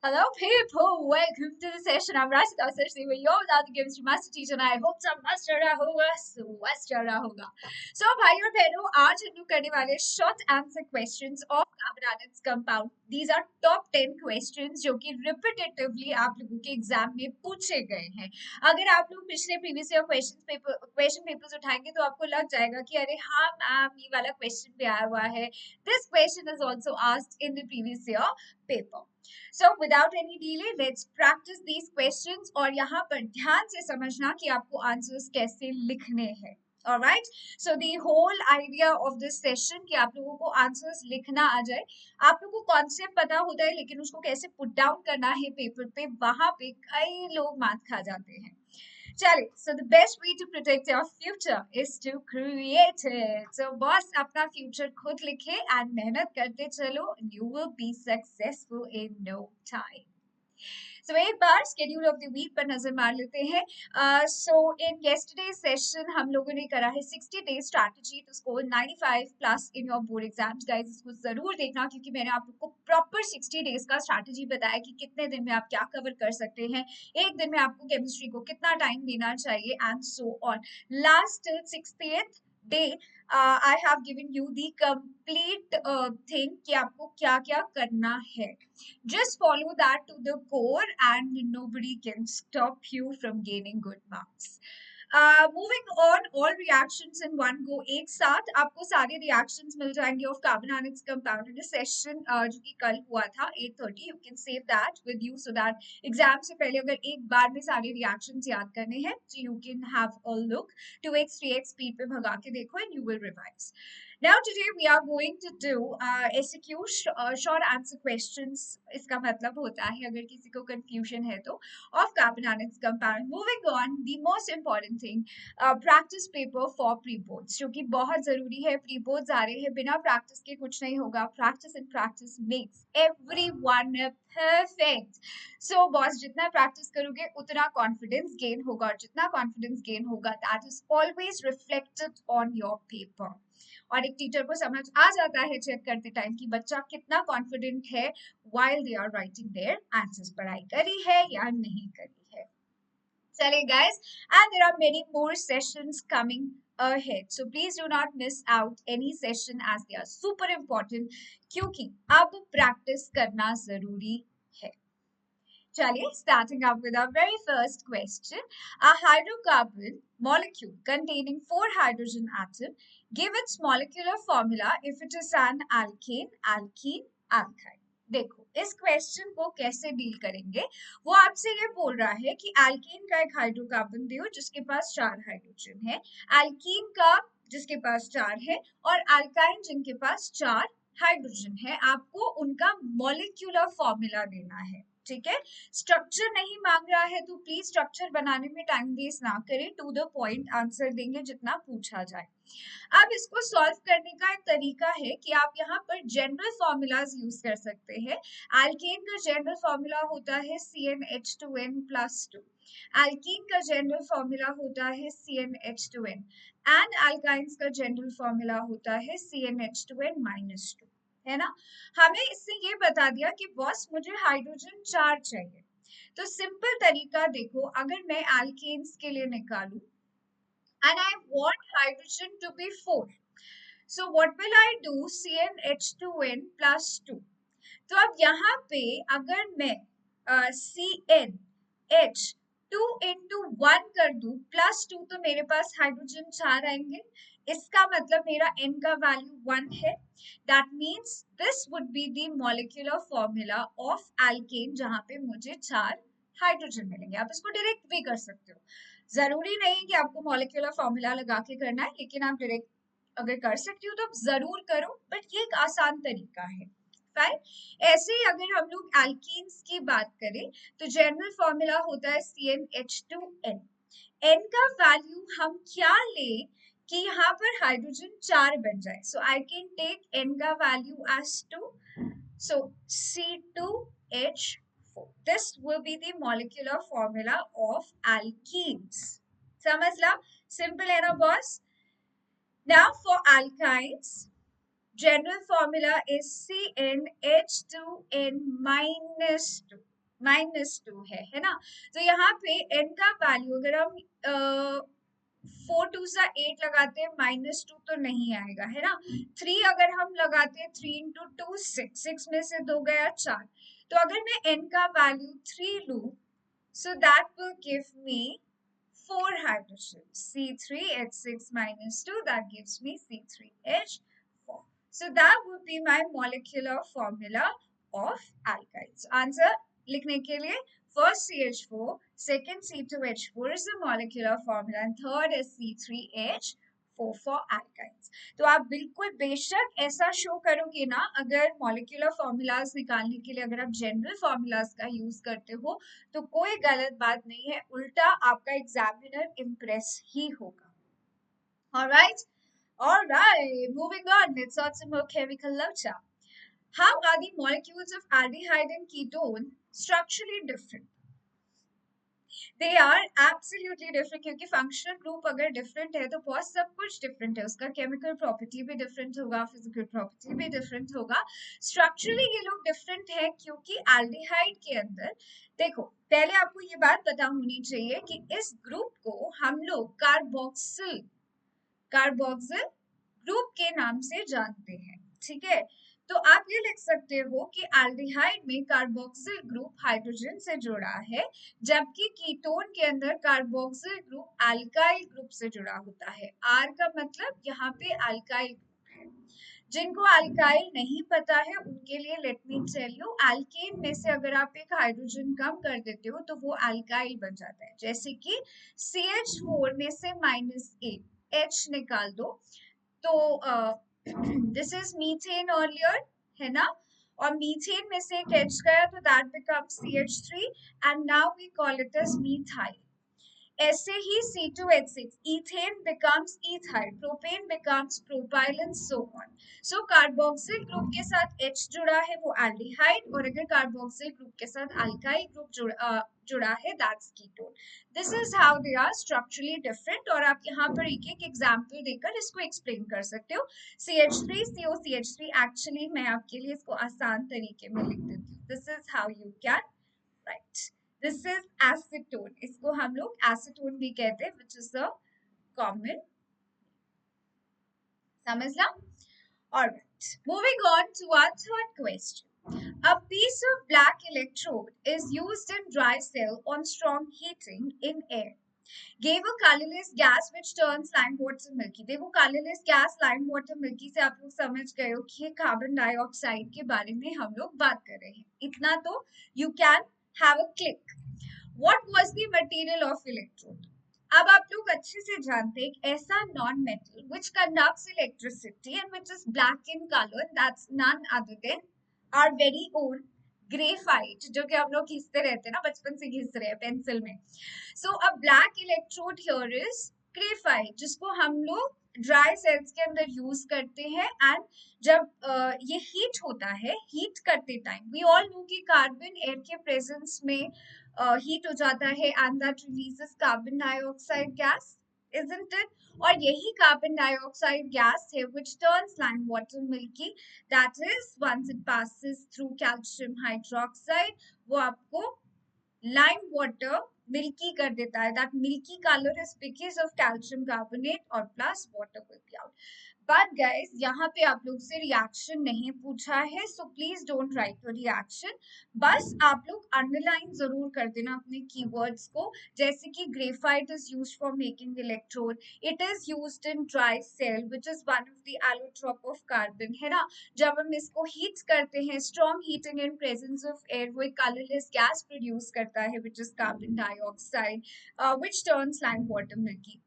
Hello, people. Welcome to the session. I'm Rashida Sarsi with your दादी chemistry master teacher and I hope सब मस्त चल रहा होगा, स्वस्थ चल रहा होगा. So भाइयों और बहनों, आज हम लोग करने वाले short answer questions of carbon and its compound. These are top 10 questions जो कि repetitively आप लोगों के एग्जाम में पूछे गए हैं. अगर आप लोग पिछले प्रीवियस ईयर क्वेश्चन पेपर्स उठाएंगे तो आपको लग जाएगा कि अरे हाँ मैम ये वाला क्वेश्चन भी आया हुआ है. This question is also asked in the previous year paper. So without any delay, let's practice these questions और यहाँ पर ध्यान से समझना कि आपको answers कैसे लिखने हैं. Alright, so the whole idea of this session कि आप लोगों को answers लिखना आ जाए. आप लोगों को concept पता होता है लेकिन उसको कैसे put down करना है paper पे, वहाँ पे कई लोग मात खा जाते हैं. चलिए, so the best way to protect your future is to create it. So boss अपना future खुद लिखे and मेहनत करते चलो, you will be successful in no time. So एक बार schedule of the week पर नजर मार लेते हैं. So in yesterday's session हम लोगों ने करा है 60 days strategy to score 95 plus in your board exams. Guys इसको जरूर देखना क्योंकि मैंने आप लोग को proper 60 days का strategy बताया कि कितने दिन में आप क्या cover कर सकते हैं, एक दिन में आपको केमिस्ट्री को कितना टाइम देना चाहिए and so on. Last 60th day I have given you the complete thing कि आपको क्या क्या करना है. Just follow that to the core and nobody can stop you from gaining good marks. Moving on, all reactions in one go. एक साथ आपको सारे reactions मिल जाएंगे of carbon and its compound in a session जो कि कल हुआ था 8:30. You can save that with you so that exam से पहले अगर एक बार में सारे reactions याद करने हैं so you can have a look 2x 3x speed पे भगा के देखो and you will revise. Now today we are going to do SQ short answer questions. इसका मतलब होता है अगर किसी को confusion है तो of carbon and its compound. Moving on, the most important thing, practice paper for pre-boards जो कि बहुत जरूरी है. pre-boards आ रहे हैं, बिना practice के कुछ नहीं होगा. Practice and practice makes everyone perfect. So boss जितना practice करोगे उतना confidence gain होगा और जितना confidence gain होगा that is always reflected on your paper. और एक टीचर को समझ आ जाता है चेक करते टाइम कि बच्चा कितना कॉन्फिडेंट है while they are writing their answers. पढ़ाई करी है या नहीं करी है. चलिए guys, and there are many more sessions coming ahead, so please do not miss out any session as they are super important क्योंकि अब प्रैक्टिस करना जरूरी है. चलिए, starting up with our very first question. A hydrocarbon molecule containing 4 hydrogen atoms, give its molecular formula if it is an alkane, alkene, alkyne. देखो इस question को कैसे डील करेंगे. वो आपसे ये बोल रहा है कि एल्कीन का एक हाइड्रोकार्बन दो जिसके पास 4 हाइड्रोजन है, एल्कीन का जिसके पास 4 है और अल्काइन जिनके पास 4 हाइड्रोजन है. आपको उनका मॉलिक्यूलर फॉर्मूला देना है. ठीक है, स्ट्रक्चर नहीं मांग रहा है तो प्लीज स्ट्रक्चर बनाने में टाइम वेस्ट ना करें, टू द पॉइंट आंसर देंगे जितना पूछा जाए. अब इसको सॉल्व करने का एक तरीका है कि आप यहाँ पर जनरल फॉर्मूलाज यूज कर सकते हैं. एल्केन का जनरल फॉर्मूला होता है CnH2n+2. एल्कीन का जनरल फॉर्मूला होता है CnH2n एंड अल्काइंस का जनरल फॉर्मूला होता है CnH2n-2. है ना. हमें इससे ये बता दिया कि बॉस मुझे हाइड्रोजन 4 चाहिए. तो सिंपल तरीका देखो, अगर मैं एल्केन्स के लिए निकालू and I want hydrogen to be 4. So what will I do? CnH2n+2. तो अब यहाँ पे अगर मैं CnH 2 into 1 कर दूं +2 तो मेरे पास हाइड्रोजन 4 आएंगे. इसका मतलब मेरा n का वैल्यू 1 है. That means this would be the molecular formula of alkane जहाँ पे मुझे 4 हाइड्रोजन मिलेंगे. आप इसको डायरेक्ट भी कर सकते हो, जरूरी नहीं कि आपको मॉलिक्यूलर फॉर्मूला लगा के करना है, लेकिन आप डायरेक्ट अगर कर सकते हो तो जरूर करो, बट ये एक आसान तरीका है. फाइन. ऐसे ही अगर हम लोग एल्कीन्स की बात करें तो जनरल फॉर्मूला होता है CnH2n. n का वैल्यू हम क्या लें कि यहाँ पर हाइड्रोजन 4 बन जाए. सो आई कैन टेक n का value as 2. So C2H4. This will be the molecular formula of alkenes. समझ ला, simple है ना boss. Now for alkynes, general formula is CnH2n-2. -2 है ना। तो यहाँ पे n का वैल्यू अगर हम 4 2 सा 8 लगाते हैं -2 तो नहीं आएगा है ना। 3 अगर हम लगाते हैं 3 इंटू 2 6 में से 2 गया 4। तो अगर मैं n का वैल्यू 3 लूं, so that will give me 4 hydrogens, C3H6 minus 2, that gives me C3H4. So that would be my molecular formula of alkynes. Answer लिखने के लिए first CH4, second C2H4 is the molecular formula, and third is C3H4 for alkynes. तो आप बिल्कुल बेशक ऐसा show करोगे ना, अगर मॉलिक्यूलर फॉर्मूलाज निकालने के लिए अगर आप जनरल फॉर्मूलाज का यूज करते हो तो कोई गलत बात नहीं है, उल्टा आपका एग्जामिनर इम्प्रेस ही होगा. Alright, alright, moving on, let's start some more chemical lecture. How are the molecules of aldehyde and ketone structurally different? They are absolutely different, क्योंकि functional group अगर different है तो बहुत सब कुछ different है, उसका chemical property भी different होगा, physical property भी different होगा. Structurally ये लोग different है क्योंकि aldehyde के अंदर देखो, पहले आपको ये बात पता होनी चाहिए कि इस ग्रुप को हम लोग कार्बोक्सिल ग्रुप के नाम से जानते हैं, ठीक है. तो आप ये लिख सकते हो कि एल्डिहाइड में कार्बोक्सिल ग्रुप हाइड्रोजन से जुड़ा है, जबकि कीटोन के अंदर कार्बोक्सिल ग्रुप अल्काइल ग्रुप से जुड़ा होता है. आर का मतलब यहाँ पे अल्काइल ग्रुप है. जिनको अल्काइल नहीं पता है उनके लिए let me tell you, alkane में से अगर आप एक हाइड्रोजन कम कर देते हो तो वो अल्काइल बन जाता है. जैसे कि CH4 में से -8 H निकाल दो तो दिस इज मीथेन अर्लियर है ना, और मीथेन में से एक H गया तो that becomes CH3 and now we call it as methyl. ऐसे ही C2H6 ethane becomes ethyl, propane becomes propyl and so on. So carboxyl group के साथ H जुड़ा है वो एल्डिहाइड, और अगर कार्बोक्सिल ग्रुप के साथ अल्काइल ग्रुप जुड़ा है that's ketone. This is how they are structurally different. और आप यहाँ पर एक एक एग्जाम्पल देकर इसको एक्सप्लेन कर सकते हो. CH3COCH3 एक्चुअली मैं आपके लिए इसको आसान तरीके में लिख देती हूँ. This is how you can right. This is acetone. इसको हम लोग acetone भी कहते हैं, which is the common. समझना? Alright. Moving on to our third question. A piece of black electrode is used in dry cell on strong heating in air. Gave a colorless gas which turns lime water milky. देखो colorless gas lime water milky से आप लोग समझ गए हो कि carbon dioxide के बारे में हम लोग बात कर रहे हैं. इतना तो you can have a click. What was the material of electrode? अब आप लोग अच्छे से जानते हैं एक ऐसा non metal which conducts electricity and which is black in color, that's none other than our very own graphite, जो कि हम लोग घिसते रहते हैं ना, बचपन से घिस रहे हैं पेंसिल में. So a black electrode here is graphite, जिसको हम लोग ड्राई सेल्स के अंदर यूज करते हैं. एंड जब ये हीट होता है, हीट करते टाइम वी ऑल नो कि कार्बन एयर के प्रेजेंस में हीट हो जाता है and that releases carbon dioxide gas, isn't it? और यही कार्बन डाइऑक्साइड गैस है which turns lime water milky, that is once it passes through calcium hydroxide वो आपको लाइम वाटर मिल्की कर देता है. That milky colour is because of calcium carbonate और plus water will be out. But guys यहाँ पे आप लोग से रिएक्शन नहीं पूछा है, so please don't write your reaction. बस आप लोग अंडरलाइन जरूर कर देना अपने कीवर्ड्स को, जैसे कि graphite is used for making electrode, it is used in dry cell which is one of the allotrope of carbon, है ना. जब हम इसको हीट करते हैं, strong heating in presence of air, वो एक कलरलेस गैस प्रोड्यूस करता है which is carbon dioxide, which turns lime water milky.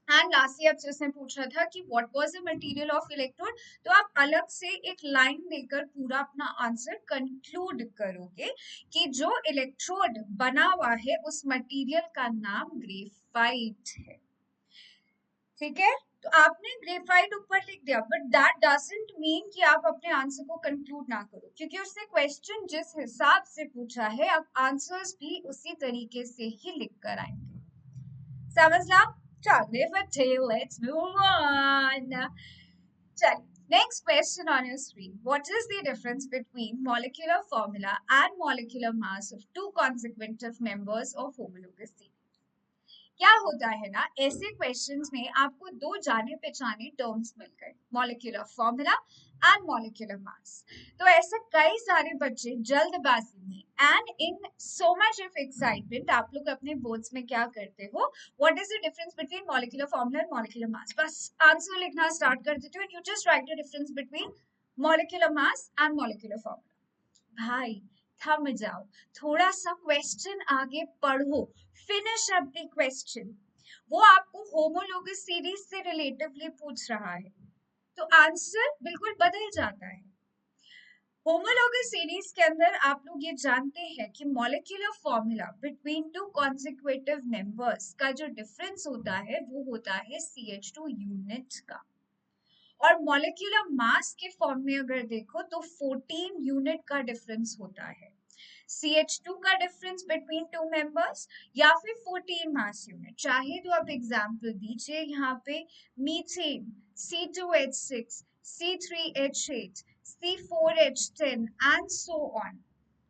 And lastly आपसे उसने पूछा था कि what was the material of electrode, तो आप अलग से एक लाइन देकर पूरा अपना आंसर कंक्लूड करोगे कि जो इलेक्ट्रोड बना हुआ है उस मटेरियल का नाम ग्रेफाइट है. ठीक है, तो आपने ग्रेफाइट ऊपर लिख दिया, बट दैट डजंट मीन कि आप अपने आंसर को कंक्लूड ना करो, क्योंकि उसने क्वेश्चन जिस हिसाब से पूछा है आप आंसर्स भी उसी तरीके से ही लिख कर आएंगे. समझ लो? चलिए let's move on. चलिए Next question on your screen. What is the difference between molecular formula and molecular mass of two consecutive members of homologous series? क्या होता है ना, ऐसे क्वेश्चंस में आपको दो जाने पहचाने टर्म्स मिल गए, molecular formula and molecular mass. तो ऐसे कई सारे बच्चे जल्दबाजी में and in so much of excitement आप लोग अपने बोर्ड्स में क्या करते हो, what is the difference between molecular formula and molecular mass, बस आंसर लिखना स्टार्ट कर देते हो and you just right the difference between molecular mass and molecular formula. भाई थम जाओ, थोड़ा सा क्वेश्चन आगे पढ़ो, फिनिश अप द क्वेश्चन। वो आपको होमोलोगस सीरीज से रिलेटिवली पूछ रहा है, तो आंसर बिल्कुल बदल जाता है। होमोलोगस सीरीज के अंदर आप लोग ये जानते हैं कि molecular formula between two consecutive members का जो डिफरेंस होता है वो होता है CH2 यूनिट का, और मॉलिक्यूलर मास के फॉर्म में अगर देखो तो 14 यूनिट का डिफरेंस होता है। CH2 का डिफरेंस बिटवीन टू मेंबर्स या फिर 14 मास यूनिट, चाहे तो आप एग्जांपल दीजिए यहाँ पे methane C2H6 C3H8 C4H10 and so on,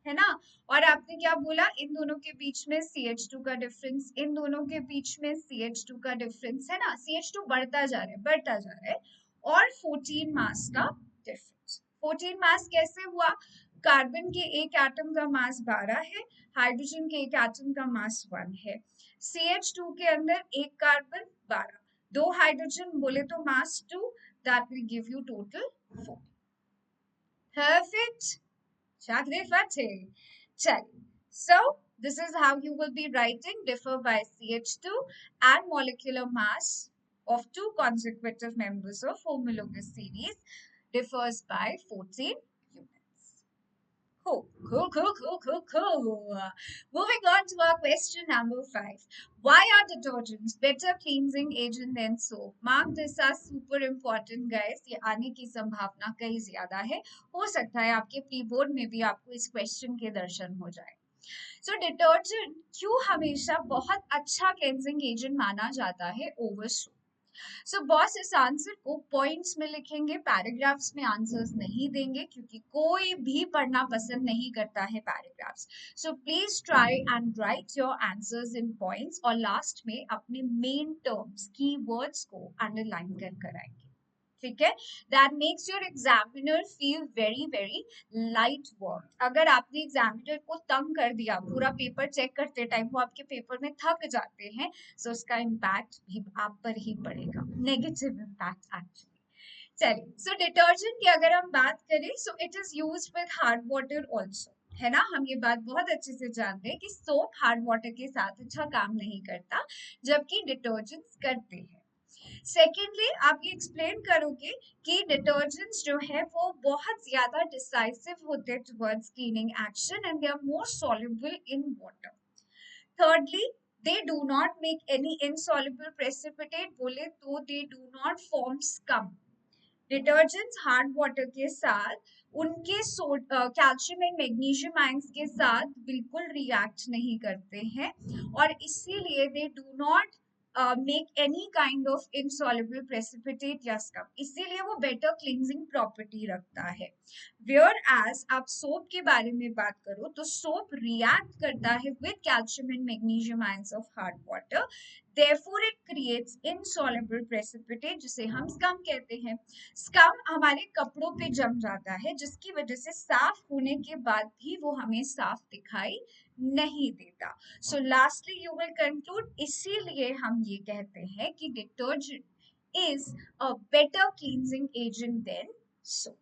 है ना। और आपने क्या बोला, इन दोनों के बीच में CH2 का डिफरेंस, इन दोनों के बीच में CH2 का डिफरेंस, है ना। CH2 बढ़ता जा रहा है बढ़ता जा रहा है, और 14 मास का डिफरेंस। 14 मास कैसे हुआ, कार्बन के एक एटम का मास 12 है, हाइड्रोजन के एक एटम का मास 1 है, CH2 के अंदर एक कार्बन 12, दो हाइड्रोजन बोले तो मास 2, that will give you total 4। Perfect. Chakre Fateh. Check. So, this is how you will be writing differ by CH2 and molecular mass of two consecutive members of homologous series differs by 14 units. Cool. Moving on to our question number 5. Why are detergents better cleansing agent than soap? Mark this as super important, guys. ये आने की संभावना कहीं ज्यादा है, हो सकता है आपके प्री बोर्ड में भी आपको इस क्वेश्चन के दर्शन हो जाए। सो डिटर्जेंट क्यों हमेशा बहुत अच्छा क्लेंजिंग एजेंट माना जाता है ओवर सोप? सो बॉस इस आंसर को पॉइंट्स में लिखेंगे, पैराग्राफ्स में आंसर्स नहीं देंगे, क्योंकि कोई भी पढ़ना पसंद नहीं करता है paragraphs. So please try and right your answers in points, और लास्ट में अपने मेन टर्म्स कीवर्ड्स को अंडरलाइन कर कराएंगे, ठीक है। That makes your examiner feel very very light work. अगर आपने एग्जामिनर को तंग कर दिया पूरा पेपर चेक करते टाइम, वो आपके पेपर में थक जाते हैं, सो उसका इम्पैक्ट भी आप पर ही पड़ेगा, नेगेटिव इम्पैक्ट एक्चुअली। चलिए, सो डिटर्जेंट की अगर हम बात करें, so it is used with hard water also, है ना। हम ये बात बहुत अच्छे से जानते हैं कि सोप हार्ड वाटर के साथ अच्छा काम नहीं करता, जबकि डिटर्जेंट्स करते हैं। सेकेंडली, आप ये एक्सप्लेन करोगे कि डिटर्जेंट्स जो है वो बहुत ज्यादा डिसाइसिव होते हैं towards cleaning action and they are more soluble in water. Thirdly, they do not make any insoluble precipitate, बोले तो they do not form scum. Detergents hard water के साथ उनके कैल्शियम एंड मैग्नीशियम आयंस के साथ बिल्कुल रिएक्ट नहीं करते हैं, और इसीलिए they do not make any kind of insoluble precipitate या स्कम, इसीलिए वो बेटर क्लींजिंग प्रॉपर्टी रखता है। वेयर एज आप सोप के बारे में बात करो तो सोप रिएक्ट करता है with calcium and magnesium ions of hard water, therefore it creates insoluble precipitate जिसे हम स्कम कहते हैं। स्कम हमारे कपड़ों पे जम जाता है, जिसकी वजह से साफ होने के बाद भी वो हमें साफ दिखाई नहीं देता। So lastly you will conclude, इसीलिए हम ये कहते हैं कि detergent is a better cleansing agent than soap.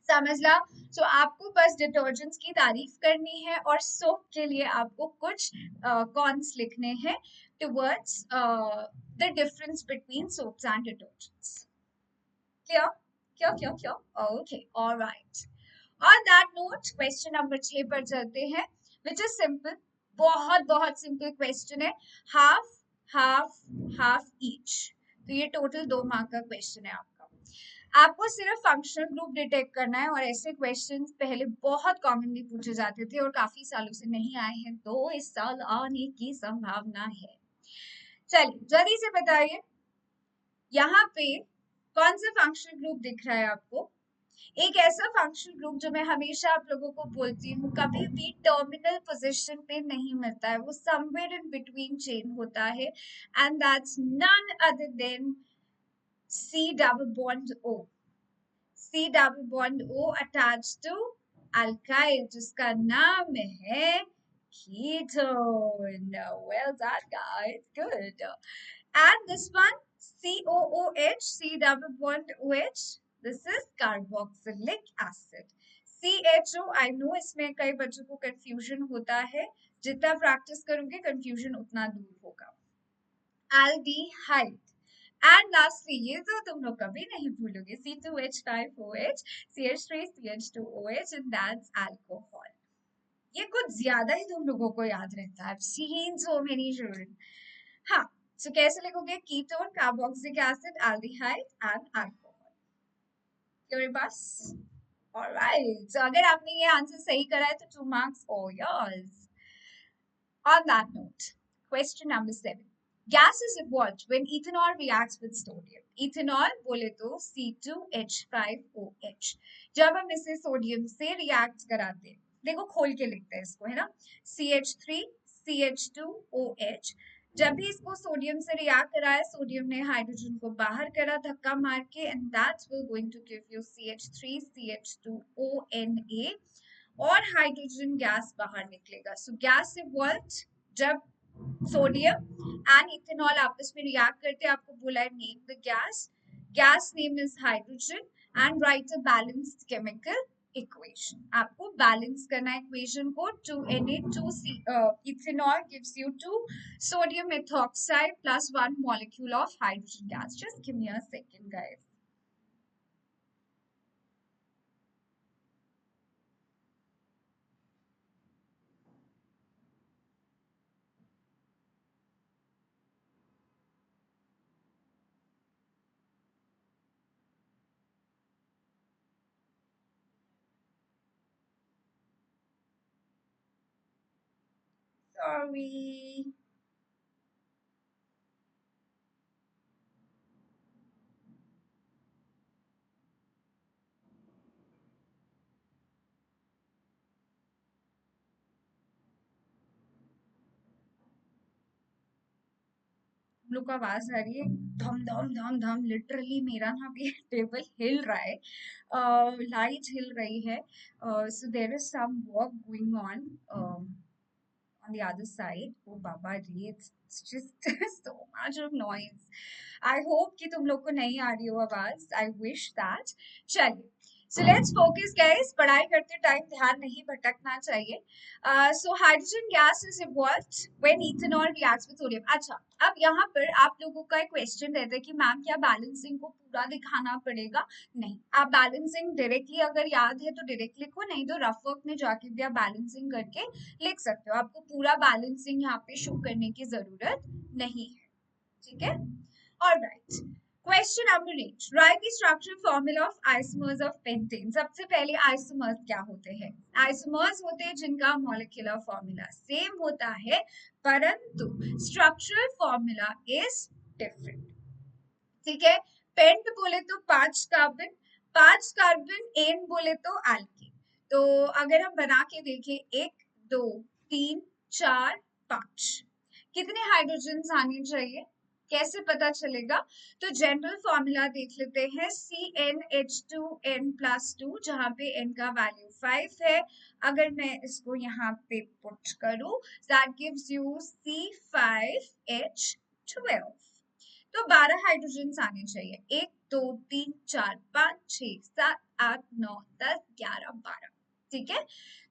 समझ ला। सो आपको बस डिटर्जेंट्स की तारीफ करनी है, और सोप के लिए आपको कुछ कॉन्स लिखने हैं towards the difference between soaps and detergents. Clear clear clear clear, okay alright. On that note question number 6 पर चलते हैं, विच इज सिंपल, बहुत बहुत सिंपल क्वेश्चन है, हाफ हाफ हाफ ईच। तो ये टोटल 2 मार्क का क्वेश्चन है आपका। आपको सिर्फ फंक्शनल ग्रुप डिटेक्ट करना है, और ऐसे क्वेश्चंस पहले बहुत कॉमनली पूछे जाते थे और काफी सालों से नहीं आए हैं, तो इस साल आने की संभावना है। चलिए जल्दी से बताइए, यहाँ पे कौन सा फंक्शनल ग्रुप दिख रहा है आपको? एक ऐसा फंक्शनल ग्रुप जो मैं हमेशा आप लोगों को बोलती हूँ कभी भी टर्मिनल पोजीशन पे नहीं मिलता है, वो समवेयर इन बिटवीन चेन होता है, and that's none other than C double bond O. C double bond O attached to alkyl जिसका नाम है ketone. Well done, guys. Good. And this one, COOH, C double bond OH. This is carboxylic acid. CHO, I know इसमें कई बच्चों को confusion होता है. जितना practice करोगे confusion उतना दूर होगा. Aldehyde. And lastly, ये तो तुम लोग कभी नहीं भूलोगे, C2H5OH, CH3, CH2OH, and that's alcohol. ये कुछ ज्यादा ही तुम लोगों को याद रहता है. I've seen so many children. हाँ, so कैसे लिखोगे? Ketone, carboxylic acid, aldehyde, and alcohol. Your pass? Alright. So अगर आपने ये आंसर सही करा है तो 2 marks all yours. On that note, question number 7. Gas is evolved when ethanol reacts with sodium. Ethanol बोले तो C2H5OH. जब हम इसे सोडियम से रिएक्ट कराते हैं, देखो खोल के लिखते हैं इसको, है ना, CH3 CH2OH. जब भी इसको सोडियम से रिएक्ट कराया, सोडियम ने हाइड्रोजन को बाहर करा धक्का मार के, and that's will going to give you CH3 CH2ONA, और हाइड्रोजन गैस बाहर निकलेगा. सो गैस इवॉल्व्ड जब सोडियम एंड इथेनॉल आपस में रिएक्ट करते हैं. आपको बोला है name the gas. Gas name is hydrogen and write a balanced chemical equation. आपको बैलेंस करना इक्वेशन को. 2Na2C ethanol gives you 2 sodium methoxide plus 1 molecule of hydrogen gas. Just give me a second, guys. Sorry. लोग को आवाज आ रही है धम धम धम धम. लिटरली मेरा ना भी टेबल हिल रहा है, लाइट हिल रही है. So there is some work going on the other side. Oh Baba ji, it's just so much of noise. I hope कि तुम लोग को नहीं आ रही हो आवाज. I wish that. चलिए, so let's focus guys. पढ़ाई करते टाइम ध्यान नहीं भटकना चाहिए. So hydrogen gas is evolved when ethanol reacts with sodium. अच्छा, अब यहाँ पर आप लोगों का एक क्वेश्चन रहता है कि मैम क्या बैलेंसिंग को पूरा दिखाना पड़ेगा? नहीं, आप बैलेंसिंग डायरेक्टली अगर याद है तो डायरेक्ट लिखो, नहीं तो रफ वर्क में जाके भी आप बैलेंसिंग करके लिख सकते हो. आपको पूरा बैलेंसिंग यहाँ पे शो करने की जरूरत नहीं है. ठीक है? Alright. Question number 8. Right the structural formula of isomers of pentane. सबसे पहले आइसोमर्स क्या होते हैं? आइसोमर्स होते हैं जिनका मॉलिक्यूलर फॉर्मूला सेम होता है, परंतु स्ट्रक्चरल फॉर्मूला इज डिफरेंट. ठीक है? पेंट बोले तो 5 कार्बन, 5 कार्बन. एन बोले तो एल्कीन. तो अगर हम बना के देखें 1 2 3 4 5, कितने हाइड्रोजन आने चाहिए? कैसे पता चलेगा? तो जनरल फॉर्मूला देख लेते हैं. CnH2n+2, जहां पे n का वैल्यू 5 है. अगर मैं इसको यहाँ पे पुट करूं, दैट गिव्स यू C5H12. तो 12 हाइड्रोजन आने चाहिए. 1 2 3 4 5 6 7 8 9 10 11 12. ठीक है?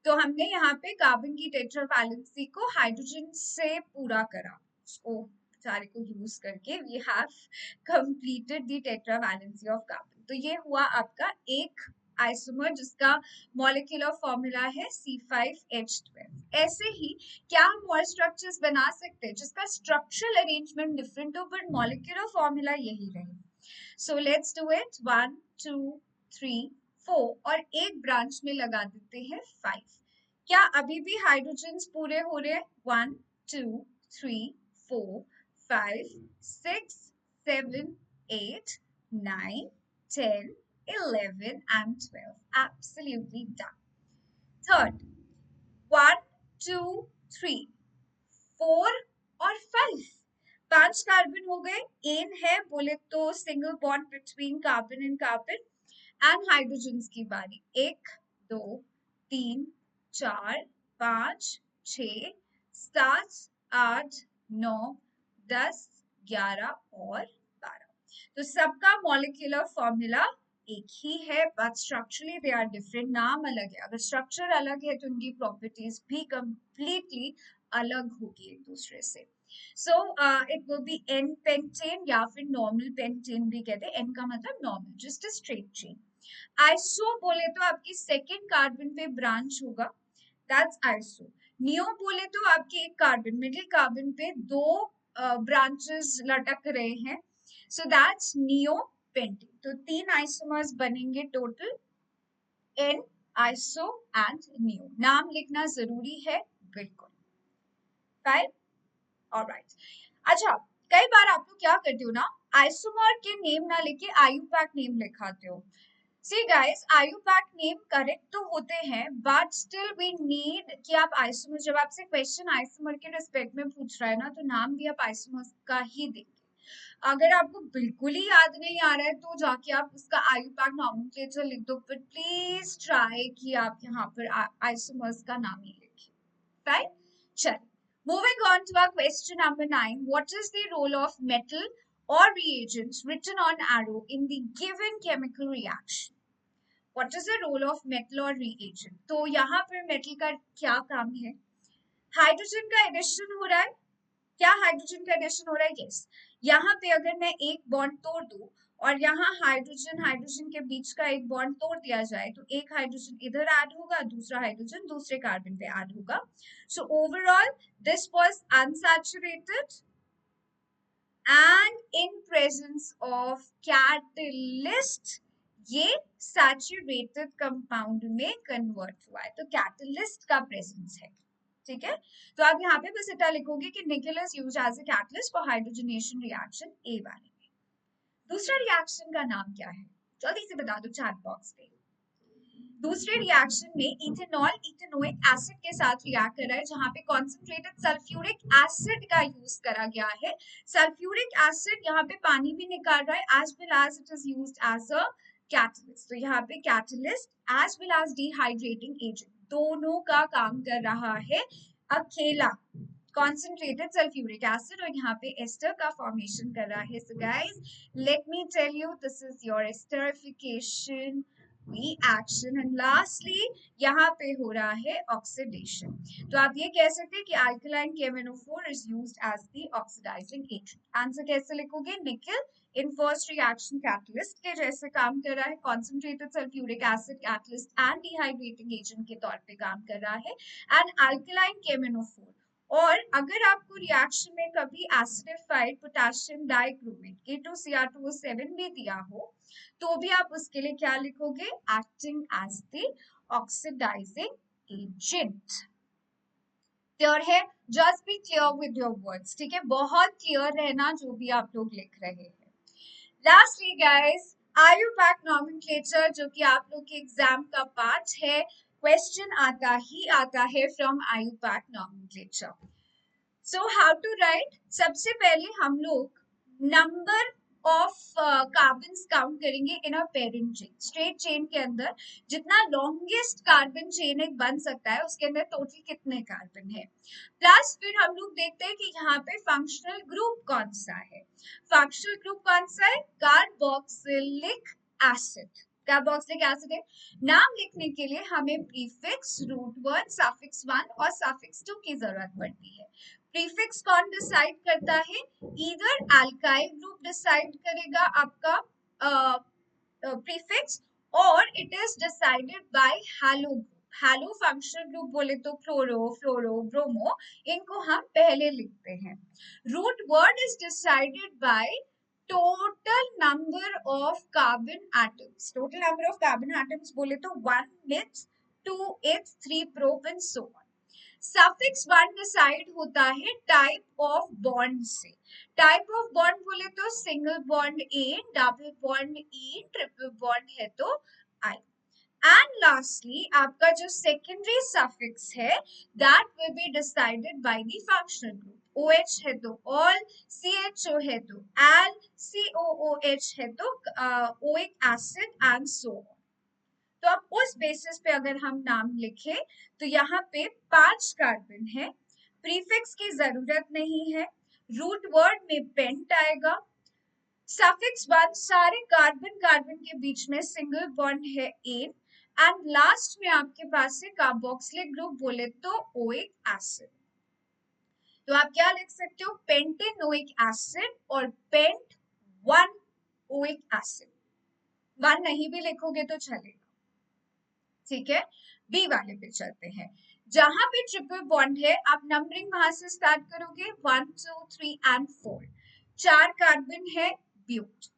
तो हमने यहाँ पे कार्बन की टेट्रा वैलेंसी को हाइड्रोजन से पूरा करा. उसको सारे को यूज करके we have completed the tetra valency of carbon. तो ये हुआ आपका एक आइसोमर जिसका मॉलिक्यूलर फॉर्मूला है C5H12. ऐसे ही क्या हम और स्ट्रक्चर्स बना सकते हैं जिसका स्ट्रक्चरल अरेंजमेंट डिफरेंट हो बट मॉलिक्यूलर फॉर्मूला यही रहे? So let's do it. 1 2 3 4 और एक ब्रांच में लगा देते हैं 5. क्या अभी भी हाइड्रोजन्स पूरे हो रहे हैं? 1 2 3 4 5 6 7 8 9, 10, 11 and 12. Absolutely done. Third, 1, 2, 3, 4 और 5. 5 कार्बन हो गए. एन है बोले तो single bond between carbon and carbon. And hydrogen की बारी. 1, 2, 3, 4, 5, 6, 7, 8, 9, 10, 11 और 12. तो सबका मॉलिक्यूलर फॉर्मूला एक ही है, but structurally they are different. नाम अलग है. अगर स्ट्रक्चर अलग है तो उनकी प्रॉपर्टीज भी कंप्लीटली अलग होगी एक दूसरे से. So it will be N pentane या फिर नॉर्मल पेंटेन भी कहते हैं. एन का मतलब normal, just a straight chain. Iso बोले तो आपकी सेकेंड कार्बन पे ब्रांच होगा, दैट्स आइसो. नियो बोले तो आपके एक कार्बन, मिडिल कार्बन पे दो ब्रांचेस लटक रहे हैं, सो दैट्स नियो पेंटेन. तो 3 आइसोमर्स बनेंगे total, N, iso and neo. नाम लिखना जरूरी है, बिल्कुल. Fine, alright. अच्छा, कई बार आप लोग क्या करते हो ना, आइसोमर के नेम ना लिखे आयुपैक नेम लिखाते हो. See guys, IUPAC name correct तो होते हैं, बट स्टिल वी नीड कि आप आइसोमर, जब आपसे क्वेश्चन आइसोमर के रिस्पेक्ट में पूछ रहा है ना, तो नाम भी आप आइसोमर का ही देंगे. अगर आपको बिल्कुल ही याद नहीं आ रहा है तो जाके आप उसका IUPAC नॉमेनक्लेचर लिख दो, बट प्लीज ट्राई कि आप यहाँ पर आइसोमर्स का नाम ही लिखिए. राइट, चलिए. Moving on to our question number 9. What is the role of metal or reagents written on arrow in the given chemical reaction? What is the role of metal or reagent? तो यहाँ पर metal का क्या काम है? Hydrogen का addition हो रहा है. क्या हाइड्रोजन का एडिशन हो रहा है? यस. यहाँ पे अगर मैं एक बॉन्ड तोड़ दूं और यहाँ हाइड्रोजन हाइड्रोजन के बीच का एक बॉन्ड तोड़ दिया जाए, तो एक हाइड्रोजन इधर ऐड होगा, दूसरा हाइड्रोजन दूसरे कार्बन पे ऐड होगा. So overall this was unsaturated and in presence of catalyst ये सैचुरेटेड कंपाउंड में कन्वर्ट हुआ है. तो कैटलिस्ट का प्रेजेंस है. ठीक है, तो आप यहाँ पे बस इतना लिखोगे कि nickel is used as a catalyst for hydrogenation reaction A वाले में. दूसरा रिएक्शन का नाम क्या है? जल्दी से बता दो चैट बॉक्स पे. दूसरे रिएक्शन में इथेनॉल इथेनोइक एसिड के साथ रिएक्ट कर रहा है, जहां पे कॉन्सेंट्रेटेड सल्फ्यूरिक एसिड का यूज करा गया है. सल्फ्यूरिक एसिड यहाँ पे पानी भी निकाल रहा है, as well as it is used as a catalyst. तो यहाँ पे catalyst as well as dehydrating agent दोनों का काम कर रहा है अकेला concentrated sulfuric acid, और यहाँ पे एस्टर का फॉर्मेशन कर रहा है. So guys, let me tell you, this is your esterification reaction, and lastly यहाँ पे हो रहा है ऑक्सीडेशन. तो आप ये कह सकते हैं कि alkaline KMnO4 is used as the oxidizing agent. Answer कैसे लिखोगे? निकल इन फर्स्ट रिएक्शन कैटलिस्ट के जैसे काम कर रहा है, concentrated sulphuric acid catalyst and dehydrating agent के तौर पे काम कर रहा है, एंड अल्कलाइन KMnO4. और अगर आपको रिएक्शन में कभी एसिडिफाइड पोटेशियम डाइक्रोमेट K2Cr2O7 भी दिया हो, तो भी आप उसके लिए क्या लिखोगे? Acting as the oxidising agent. Clear है? Just be clear with your words. ठीक है, बहुत क्लियर रहना जो भी आप लोग लिख रहे हैं. लास्टली गाइस, आयुपैक नॉमेनक्लेचर जो कि आप लोग के एग्जाम का पार्ट है, क्वेश्चन आता ही आता है from IUPAC nomenclature. So how to write? सबसे पहले हम लोग नंबर ऑफ कार्बन्स काउंट करेंगे in a parent chain. Straight chain के अंदर जितना लॉन्गेस्ट कार्बन चेन एक बन सकता है, उसके अंदर टोटल कितने कार्बन है, प्लस फिर हम लोग देखते हैं कि यहाँ पे फंक्शनल ग्रुप कौन सा है. फंक्शनल ग्रुप कौन सा है? Carboxylic acid. कार्बोक्सिलिक एसिड है. नाम लिखने के लिए हमें प्रीफिक्स, रूट वर्ड, सफिक्स 1 और सफिक्स 2 की जरूरत पड़ती है. प्रीफिक्स कौन डिसाइड करता है? ईदर अल्काइल ग्रुप डिसाइड करेगा आपका प्रीफिक्स, और it is decided bye hello group. Hello functional group बोले तो क्लोरो, फ्लोरो, ब्रोमो, इनको हम पहले लिखते हैं. Root word is decided by total number of carbon atoms. Total number of carbon atoms बोले तो 1 its, 2 its, 3 prop and so on. Suffix one decide होता है टाइप ऑफ बॉन्ड से। टाइप ऑफ बॉन्ड बोले तो सिंगल बॉन्ड ए, double bond ई, triple bond है तो आई। And lastly आपका जो सेकेंडरी सफिक्स है that will be decided by the functional group. OH है तो ऑल, CHO है तो एल, COOH है तो oic acid and so on. तो अब उस बेसिस पे अगर हम नाम लिखें तो यहाँ पे 5 कार्बन है, प्रीफिक्स की जरूरत नहीं है, रूट वर्ड में पेंट आएगा, सफिक्स वन सारे कार्बन कार्बन के बीच में सिंगल बॉन्ड है एन, एंड लास्ट में आपके पास है कार्बोक्सिलिक ग्रुप बोले तो ओइक एसिड। तो आप क्या लिख सकते हो, पेंटेनोइक एसिड और pent one oic acid. One नहीं भी लिखोगे तो चलेगा, ठीक है। बी वाले पे चलते हैं, जहां पे ट्रिपल बॉन्ड है आप नंबरिंग वहां से स्टार्ट करोगे 1 2 3 एंड 4। 4 कार्बन है, but,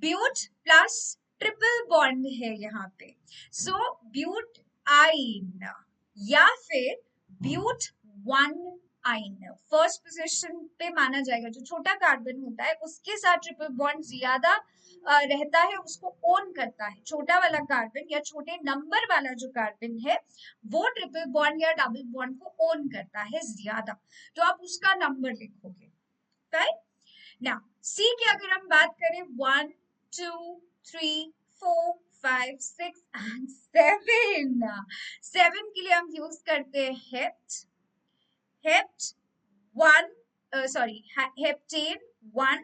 but plus triple bond है यहाँ पे, सो ब्यूट आइन या फिर but one yne first position पे माना जाएगा। जो छोटा कार्बन होता है उसके साथ ट्रिपल बॉन्ड ज्यादा रहता है, उसको ओन करता है। छोटा वाला कार्बन या छोटे नंबर वाला जो कार्बन है वो ट्रिपल बॉन्ड या डबल बॉन्ड को ओन करता है ज्यादा, तो आप उसका नंबर लिखोगे, राइट। नाउ सी की अगर हम बात करें 1 2 3 4 5 6 एंड 7, 7 के लिए हम यूज करते हैं hept, hept one, sorry heptane one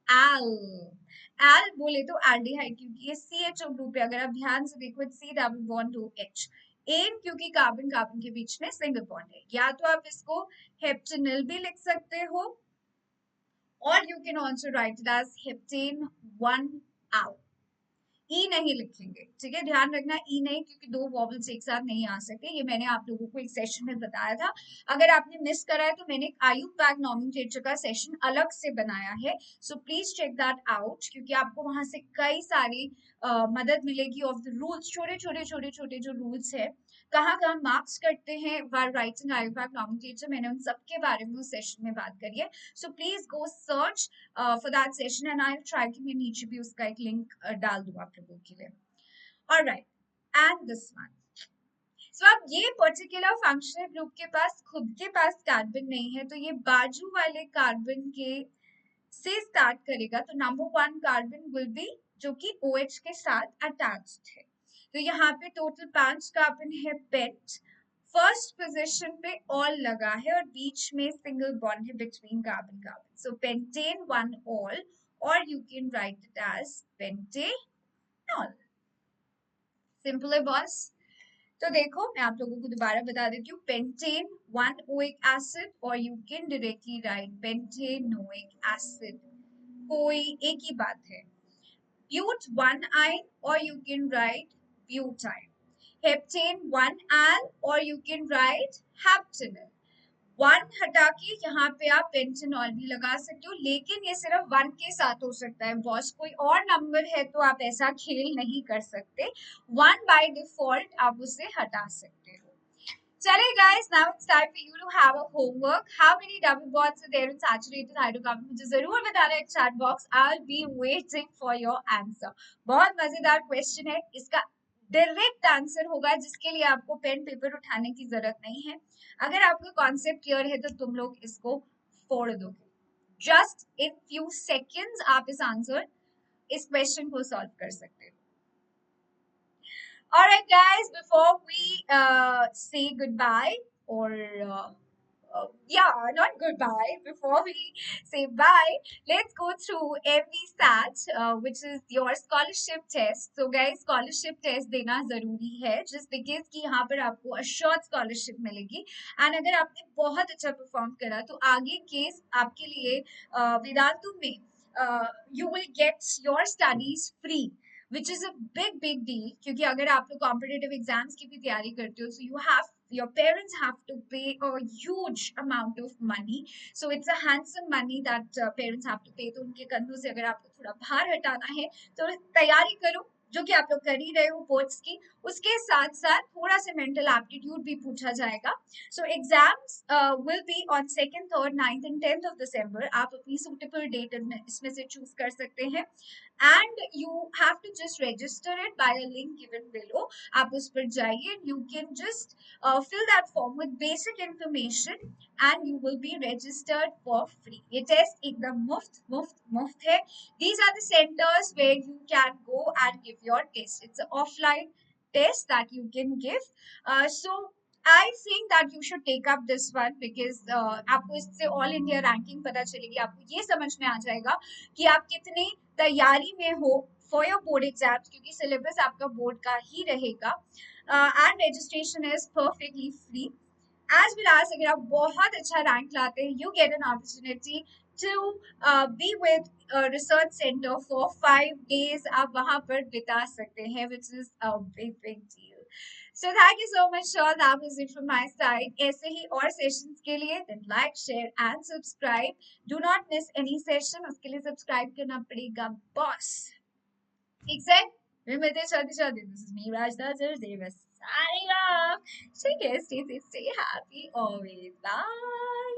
L. L बोले तो एल्डिहाइड, क्योंकि ये CHO ग्रुप है। अगर आप ध्यान से देखो C double bond to H। N क्योंकि कार्बन कार्बन के बीच में सिंगल बॉन्ड है, या तो आप इसको हेप्टेनल भी लिख सकते हो और you can also write it as heptane one al. E नहीं लिखेंगे, ठीक है, ध्यान रखना ई नहीं, क्योंकि दो वॉवल्स एक साथ नहीं आ सकते। ये मैंने आप लोगों को एक सेशन में बताया था, अगर आपने मिस करा है तो मैंने आयु पैक नॉमेनक्लेचर का सेशन अलग से बनाया है, so please check that out, क्योंकि आपको वहां से कई सारी मदद मिलेगी ऑफ द रूल्स, छोटे छोटे छोटे छोटे जो रूल्स है, कहाँ कहाँ मार्क्स करते हैं while writing आयु पैक नॉमेनक्लेचर, मैंने उन सब के बारे में उस सेशन में बात करी है। So please go search for that session and I try कि मैं नीचे भी उसका एक लिंक डाल दूं आप लोगों के लिए। ऑलराइट, एंड दिस वन, सो अब ये पर्टिकुलर फंक्शनल ग्रुप के पास खुद के पास कार्बन नहीं है, तो ये बाजू वाले कार्बन के से स्टार्ट करेगा, तो नंबर 1 कार्बन विल बी जो कि OH के साथ अटैच्ड है। तो यहाँ पे टोटल 5 कार्बन है, पेंट फर्स्ट पोजीशन पे ऑल लगा है और बीच में सिंगल बॉन्ड है between carbon carbon, so pentane one ol, और you can write it as pentanol. Simple है बॉस। तो देखो मैं आप लोगों को दोबारा बता देती हूँ, पेंटेन वन ओइक एसिड, और you can directly write pentanoic acid, कोई एक ही बात है। ब्यूट वन आइन और you can write butyne, heptane one al और you can write heptanal. One हटा के यहाँ पे आप पेंटेनॉल भी लगा सकते हो, लेकिन ये सिर्फ वन के साथ हो सकता है बॉस, कोई और नंबर है तो आप ऐसा खेल नहीं कर सकते, वन बाय डिफॉल्ट आप उसे हटा सकते हो। चलिए guys, now it's time for you to have a homework. How many double bonds are there in saturated hydrocarbon? मुझे जरूर बताना है chat box. I'll be waiting for your answer. बहुत मजेदार क्वेश्चन है, इसका डायरेक्ट आंसर होगा जिसके लिए आपको पेन पेपर उठाने की जरूरत नहीं है। अगर आपको कॉन्सेप्ट क्लियर है तो तुम लोग इसको फोड़ दोगे, जस्ट इन फ्यू सेकेंड्स आप इस क्वेश्चन को सॉल्व कर सकते हो। All right, guys, before we say goodbye, or not goodbye, before we say bye, let's go through MVSAT, which is your scholarship test. So, guys, scholarship test देना जरूरी है, just because कि यहाँ पर आपको assured scholarship मिलेगी, and अगर आपने बहुत अच्छा परफॉर्म करा तो आगे केस आपके लिए वेदांतु में you will get your studies free, which is a big deal, क्योंकि अगर आप लोग कॉम्पिटिटिव एग्जाम्स की भी तैयारी करते हो, so you have, your parents have to pay a huge amount of money, so it's a handsome money that parents have to pay, तो उनके कंधों से अगर आपको थोड़ा भार हटाना है तो तैयारी करो, जो कि आप लोग कर ही रहे हो बोर्ड्स की, उसके साथ साथ थोड़ा सा मेंटल एप्टीट्यूड भी पूछा जाएगा. So exams will be on 2nd, 3rd, 9th and 10th of December. आप अपनी सुटेबल डेट इसमें से चूज कर सकते हैं. And you have to just register it by a link given below. आप उस पर जाइए, you can just fill that form with basic information and you will be registered for free. ये टेस्ट एकदम मुफ्त मुफ्त मुफ्त है. These are the centers where you can go and give your test. It's an offline test that you can give. So I think that you should take up this one because आपको इससे all India ranking पता चलेगी. आपको ये समझ में आ जाएगा कि आप कितनी तैयारी में हो फॉर योर बोर्ड एग्जाम्स, क्योंकि सिलेबस आपका बोर्ड का ही रहेगा. And registration is perfectly free. As well as अगर आप बहुत अच्छा रैंक लाते हैं, you get an opportunity to be with research centre for 5 days. आप वहां पर बिता सकते हैं, which is a big big deal. So thank you so much, Sean. That was it from my side. ऐसे ही और सेशंस के लिए then like, share and subscribe. Do not miss any session. उसके लिए सब्सक्राइब करना पड़ेगा बॉस. ठीक है? फिर मिलते हैं जल्दी जल्दी. This is me, Rajda Davis, signing off. Take care, stay safe, stay happy always. Bye.